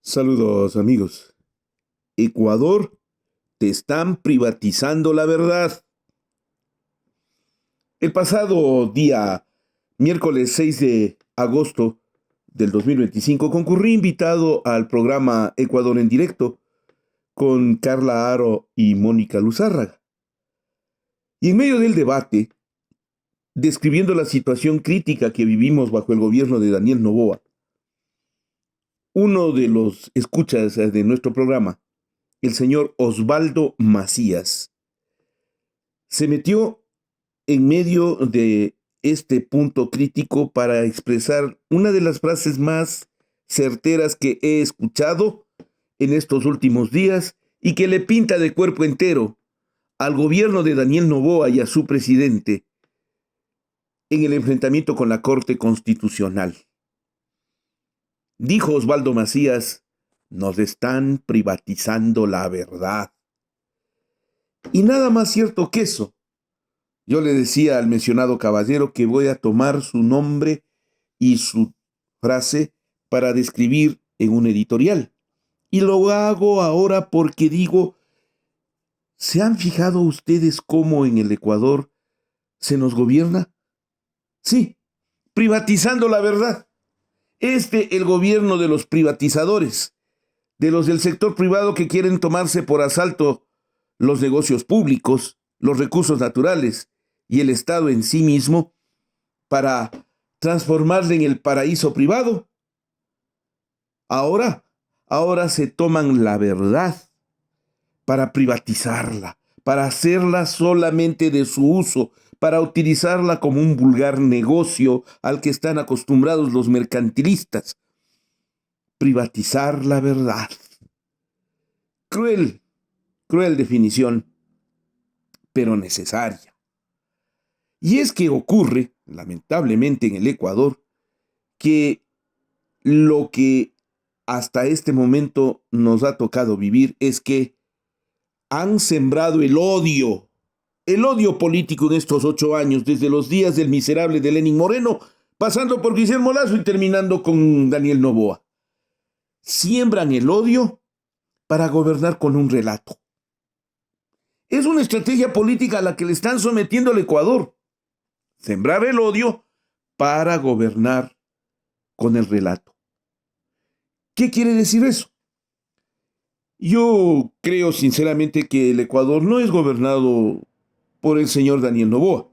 Saludos amigos. Ecuador, te están privatizando la verdad. El pasado día, miércoles 6 de agosto del 2025, concurrí invitado al programa Ecuador en directo con Carla Aro y Mónica Luzárraga. Y en medio del debate, describiendo la situación crítica que vivimos bajo el gobierno de Daniel Noboa, uno de los escuchas de nuestro programa, el señor Osvaldo Macías, se metió en medio de este punto crítico para expresar una de las frases más certeras que he escuchado en estos últimos días y que le pinta de cuerpo entero al gobierno de Daniel Noboa y a su presidente en el enfrentamiento con la Corte Constitucional. Dijo Osvaldo Macías: nos están privatizando la verdad. Y nada más cierto que eso. Yo le decía al mencionado caballero que voy a tomar su nombre y su frase para describir en un editorial. Y lo hago ahora porque digo, ¿se han fijado ustedes cómo en el Ecuador se nos gobierna? Sí, privatizando la verdad. El gobierno de los privatizadores, de los del sector privado que quieren tomarse por asalto los negocios públicos, los recursos naturales y el Estado en sí mismo para transformarle en el paraíso privado. Ahora se toman la verdad para privatizarla, para hacerla solamente de su uso, para utilizarla como un vulgar negocio al que están acostumbrados los mercantilistas. Privatizar la verdad. Cruel, cruel definición, pero necesaria. Y es que ocurre, lamentablemente en el Ecuador, que lo que hasta este momento nos ha tocado vivir es que han sembrado el odio político en estos 8 años, desde los días del miserable de Lenín Moreno, pasando por Guillermo Lazo y terminando con Daniel Noboa. Siembran el odio para gobernar con un relato. Es una estrategia política a la que le están sometiendo al Ecuador. Sembrar el odio para gobernar con el relato. ¿Qué quiere decir eso? Yo creo sinceramente que el Ecuador no es gobernado por el señor Daniel Noboa.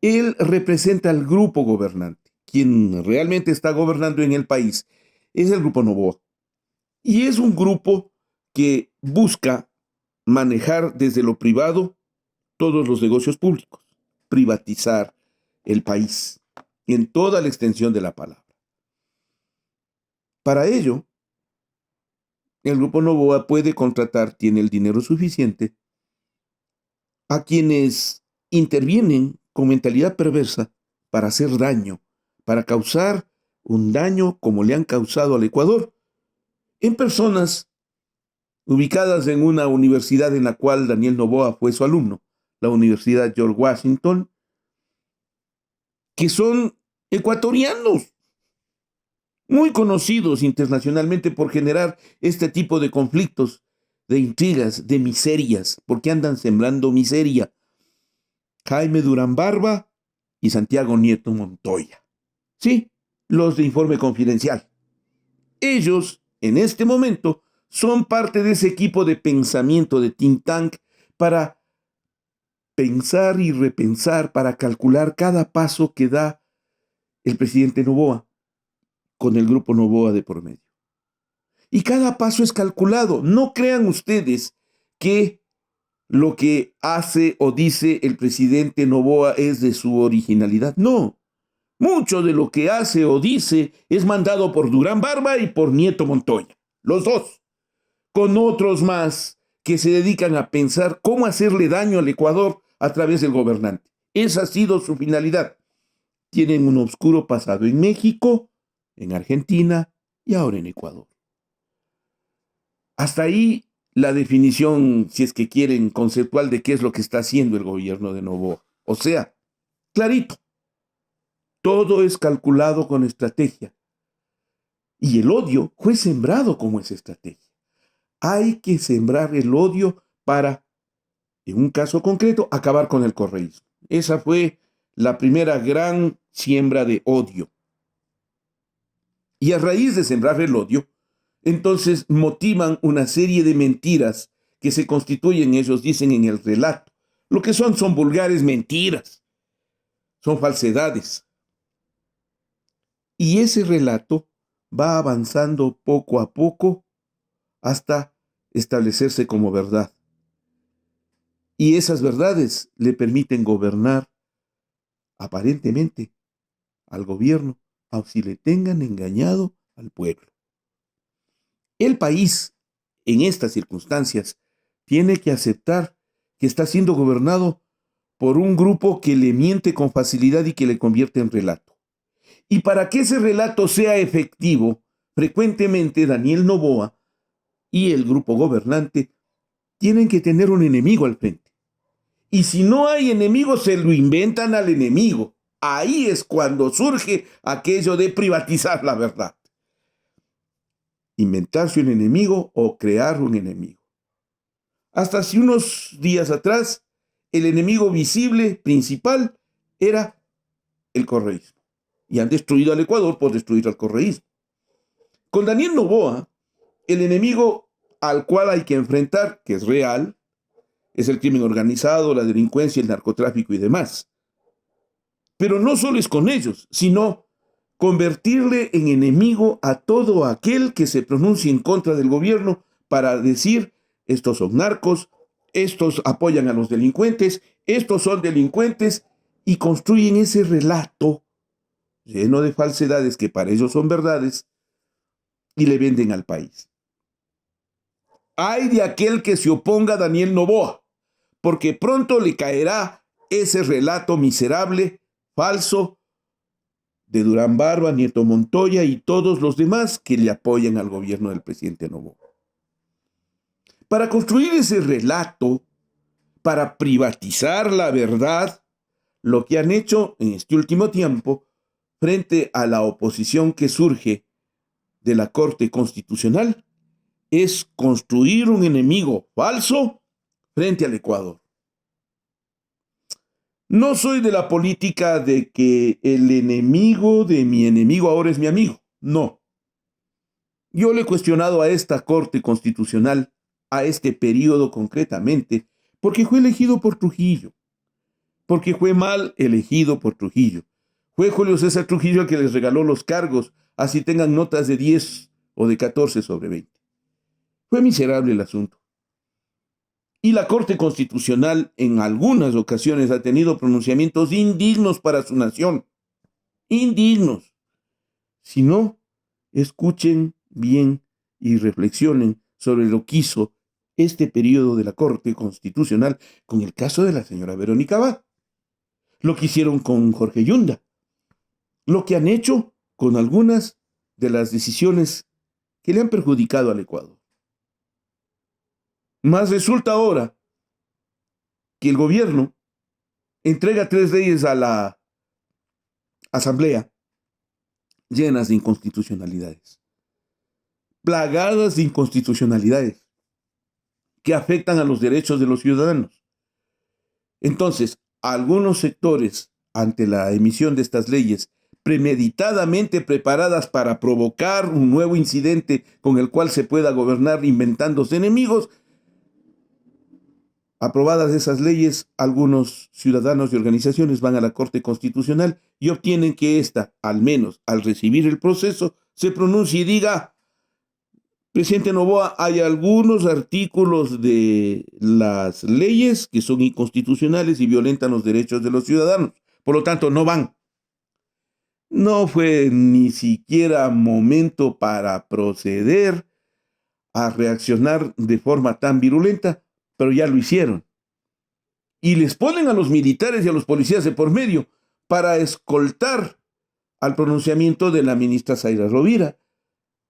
Él representa al grupo gobernante. Quien realmente está gobernando en el país es el grupo Noboa. Y es un grupo que busca manejar desde lo privado todos los negocios públicos, privatizar el país en toda la extensión de la palabra. Para ello, el grupo Noboa puede contratar, tiene el dinero suficiente, a quienes intervienen con mentalidad perversa para hacer daño, para causar un daño como le han causado al Ecuador, en personas ubicadas en una universidad en la cual Daniel Noboa fue su alumno, la Universidad George Washington, que son ecuatorianos, muy conocidos internacionalmente por generar este tipo de conflictos, de intrigas, de miserias, porque andan sembrando miseria. Jaime Durán Barba y Santiago Nieto Montoya. Sí, los de Informe Confidencial. Ellos, en este momento, son parte de ese equipo de pensamiento de think tank para pensar y repensar, para calcular cada paso que da el presidente Noboa con el grupo Noboa de por medio. Y cada paso es calculado. No crean ustedes que lo que hace o dice el presidente Noboa es de su originalidad. No. Mucho de lo que hace o dice es mandado por Durán Barba y por Nieto Montoya. Los dos. Con otros más que se dedican a pensar cómo hacerle daño al Ecuador a través del gobernante. Esa ha sido su finalidad. Tienen un oscuro pasado en México, en Argentina y ahora en Ecuador. Hasta ahí la definición, si es que quieren, conceptual de qué es lo que está haciendo el gobierno de Noboa. O sea, clarito. Todo es calculado con estrategia. Y el odio fue sembrado como esa estrategia. Hay que sembrar el odio para, en un caso concreto, acabar con el correísmo. Esa fue la primera gran siembra de odio. Y a raíz de sembrar el odio, entonces motivan una serie de mentiras que se constituyen, ellos dicen, en el relato. Lo que son vulgares mentiras, son falsedades. Y ese relato va avanzando poco a poco hasta establecerse como verdad. Y esas verdades le permiten gobernar aparentemente al gobierno, aun si le tengan engañado al pueblo. El país, en estas circunstancias, tiene que aceptar que está siendo gobernado por un grupo que le miente con facilidad y que le convierte en relato. Y para que ese relato sea efectivo, frecuentemente Daniel Noboa y el grupo gobernante tienen que tener un enemigo al frente. Y si no hay enemigo, se lo inventan al enemigo. Ahí es cuando surge aquello de privatizar la verdad. Inventarse un enemigo o crear un enemigo. Hasta hace unos días atrás, el enemigo visible principal era el correísmo. Y han destruido al Ecuador por destruir al correísmo. Con Daniel Noboa, el enemigo al cual hay que enfrentar, que es real, es el crimen organizado, la delincuencia, el narcotráfico y demás. Pero no solo es con ellos, sino convertirle en enemigo a todo aquel que se pronuncie en contra del gobierno para decir, estos son narcos, estos apoyan a los delincuentes, estos son delincuentes, y construyen ese relato lleno de falsedades que para ellos son verdades y le venden al país. Ay de aquel que se oponga a Daniel Noboa, porque pronto le caerá ese relato miserable, falso, de Durán Barba, Nieto Montoya y todos los demás que le apoyan al gobierno del presidente Noboa. Para construir ese relato, para privatizar la verdad, lo que han hecho en este último tiempo, frente a la oposición que surge de la Corte Constitucional, es construir un enemigo falso frente al Ecuador. No soy de la política de que el enemigo de mi enemigo ahora es mi amigo. No. Yo le he cuestionado a esta Corte Constitucional, a este periodo concretamente, porque fue elegido por Trujillo, porque fue mal elegido por Trujillo. Fue Julio César Trujillo el que les regaló los cargos, así tengan notas de 10 o de 14 sobre 20. Fue miserable el asunto. Y la Corte Constitucional en algunas ocasiones ha tenido pronunciamientos indignos para su nación. Indignos. Si no, escuchen bien y reflexionen sobre lo que hizo este periodo de la Corte Constitucional con el caso de la señora Verónica Abad. Lo que hicieron con Jorge Yunda. Lo que han hecho con algunas de las decisiones que le han perjudicado al Ecuador. Más resulta ahora que el gobierno entrega 3 leyes a la Asamblea llenas de inconstitucionalidades, plagadas de inconstitucionalidades que afectan a los derechos de los ciudadanos. Entonces, algunos sectores, ante la emisión de estas leyes, premeditadamente preparadas para provocar un nuevo incidente con el cual se pueda gobernar inventándose enemigos, aprobadas esas leyes, algunos ciudadanos y organizaciones van a la Corte Constitucional y obtienen que ésta, al menos al recibir el proceso, se pronuncie y diga: presidente Noboa, hay algunos artículos de las leyes que son inconstitucionales y violentan los derechos de los ciudadanos. Por lo tanto, no van. No fue ni siquiera momento para proceder a reaccionar de forma tan virulenta, pero ya lo hicieron. Y les ponen a los militares y a los policías de por medio para escoltar al pronunciamiento de la ministra Zaira Rovira,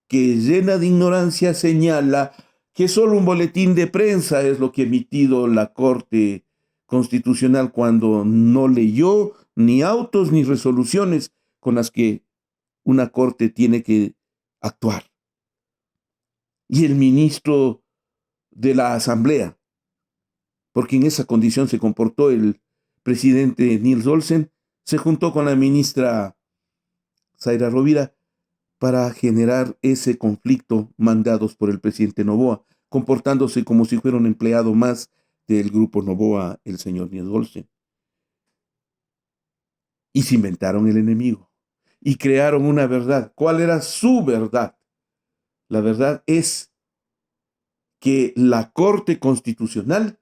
que llena de ignorancia señala que solo un boletín de prensa es lo que ha emitido la Corte Constitucional cuando no leyó ni autos ni resoluciones con las que una corte tiene que actuar. Y el ministro de la Asamblea, porque en esa condición se comportó el presidente Niels Olsen, se juntó con la ministra Zaira Rovira para generar ese conflicto mandados por el presidente Noboa, comportándose como si fuera un empleado más del grupo Noboa, el señor Niels Olsen. Y se inventaron el enemigo y crearon una verdad. ¿Cuál era su verdad? La verdad es que la Corte Constitucional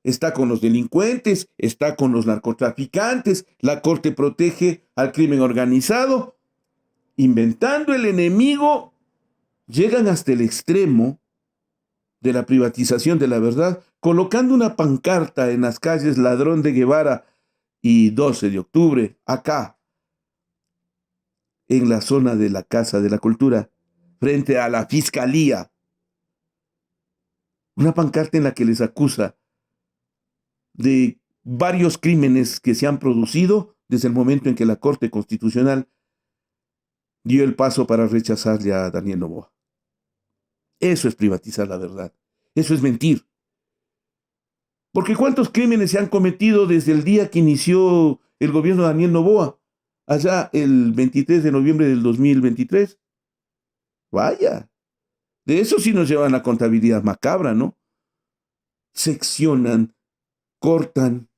está con los delincuentes, está con los narcotraficantes, la Corte protege al crimen organizado. Inventando el enemigo, llegan hasta el extremo de la privatización de la verdad, colocando una pancarta en las calles Ladrón de Guevara y 12 de octubre, acá, en la zona de la Casa de la Cultura, frente a la Fiscalía. Una pancarta en la que les acusa de varios crímenes que se han producido desde el momento en que la Corte Constitucional dio el paso para rechazarle a Daniel Noboa. Eso es privatizar la verdad. Eso es mentir. Porque ¿cuántos crímenes se han cometido desde el día que inició el gobierno de Daniel Noboa? Allá el 23 de noviembre del 2023. Vaya. De eso sí nos llevan la contabilidad macabra, ¿no? Seccionan, cortan,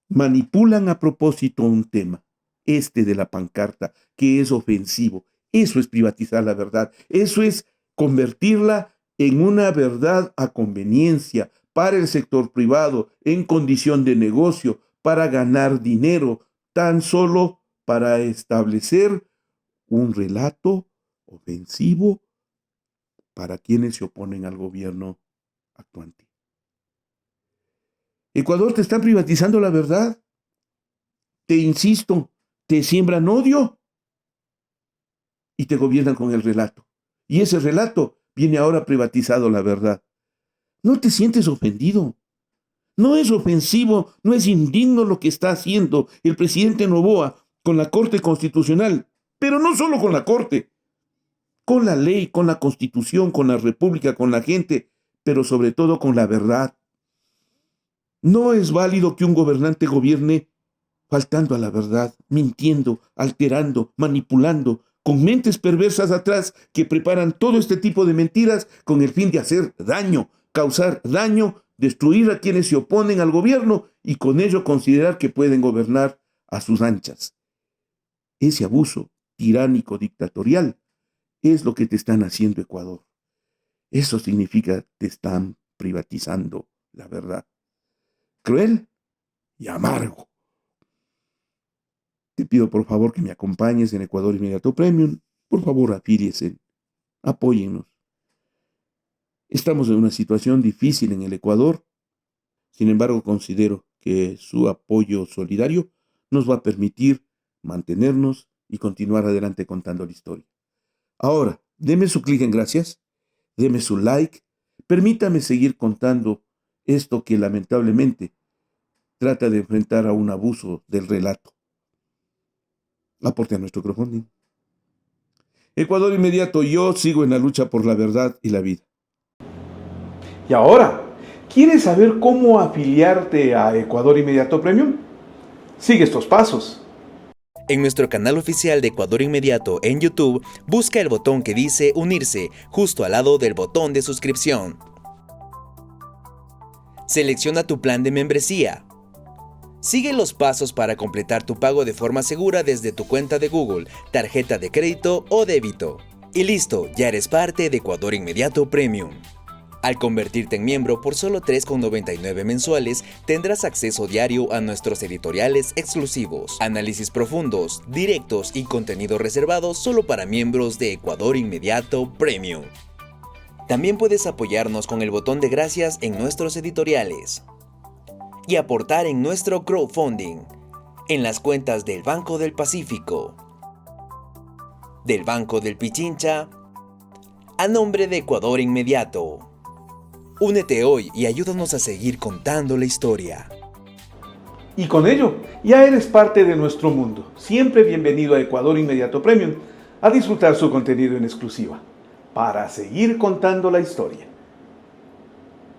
manipulan a propósito un tema, este de la pancarta, que es ofensivo. Eso es privatizar la verdad. Eso es convertirla en una verdad a conveniencia para el sector privado, en condición de negocio, para ganar dinero, tan solo para establecer un relato ofensivo para quienes se oponen al gobierno actuante. Ecuador, te están privatizando la verdad. Te insisto, te siembran odio y te gobiernan con el relato. Y ese relato viene ahora privatizado la verdad. No te sientes ofendido. No es ofensivo, no es indigno lo que está haciendo el presidente Noboa con la Corte Constitucional, pero no solo con la Corte, con la ley, con la Constitución, con la República, con la gente, pero sobre todo con la verdad. No es válido que un gobernante gobierne faltando a la verdad, mintiendo, alterando, manipulando, con mentes perversas atrás que preparan todo este tipo de mentiras con el fin de hacer daño, causar daño, destruir a quienes se oponen al gobierno y con ello considerar que pueden gobernar a sus anchas. Ese abuso tiránico dictatorial es lo que te están haciendo, Ecuador. Eso significa te están privatizando la verdad. Cruel y amargo. Te pido por favor que me acompañes en Ecuador Inmediato Premium. Por favor, afíliese, apóyennos. Estamos en una situación difícil en el Ecuador. Sin embargo, considero que su apoyo solidario nos va a permitir mantenernos y continuar adelante contando la historia. Ahora, deme su clic en gracias, deme su like, permítame seguir contando esto que lamentablemente trata de enfrentar a un abuso del relato. Aporte a nuestro crowdfunding. Ecuador Inmediato, yo sigo en la lucha por la verdad y la vida. Y ahora, ¿quieres saber cómo afiliarte a Ecuador Inmediato Premium? Sigue estos pasos. En nuestro canal oficial de Ecuador Inmediato en YouTube, busca el botón que dice Unirse, justo al lado del botón de suscripción. Selecciona tu plan de membresía. Sigue los pasos para completar tu pago de forma segura desde tu cuenta de Google, tarjeta de crédito o débito. Y listo, ya eres parte de Ecuador Inmediato Premium. Al convertirte en miembro por solo $3,99 mensuales, tendrás acceso diario a nuestros editoriales exclusivos, análisis profundos, directos y contenido reservado solo para miembros de Ecuador Inmediato Premium. También puedes apoyarnos con el botón de gracias en nuestros editoriales y aportar en nuestro crowdfunding, en las cuentas del Banco del Pacífico, del Banco del Pichincha, a nombre de Ecuador Inmediato. Únete hoy y ayúdanos a seguir contando la historia. Y con ello, ya eres parte de nuestro mundo. Siempre bienvenido a Ecuador Inmediato Premium. a disfrutar su contenido en exclusiva, para seguir contando la historia.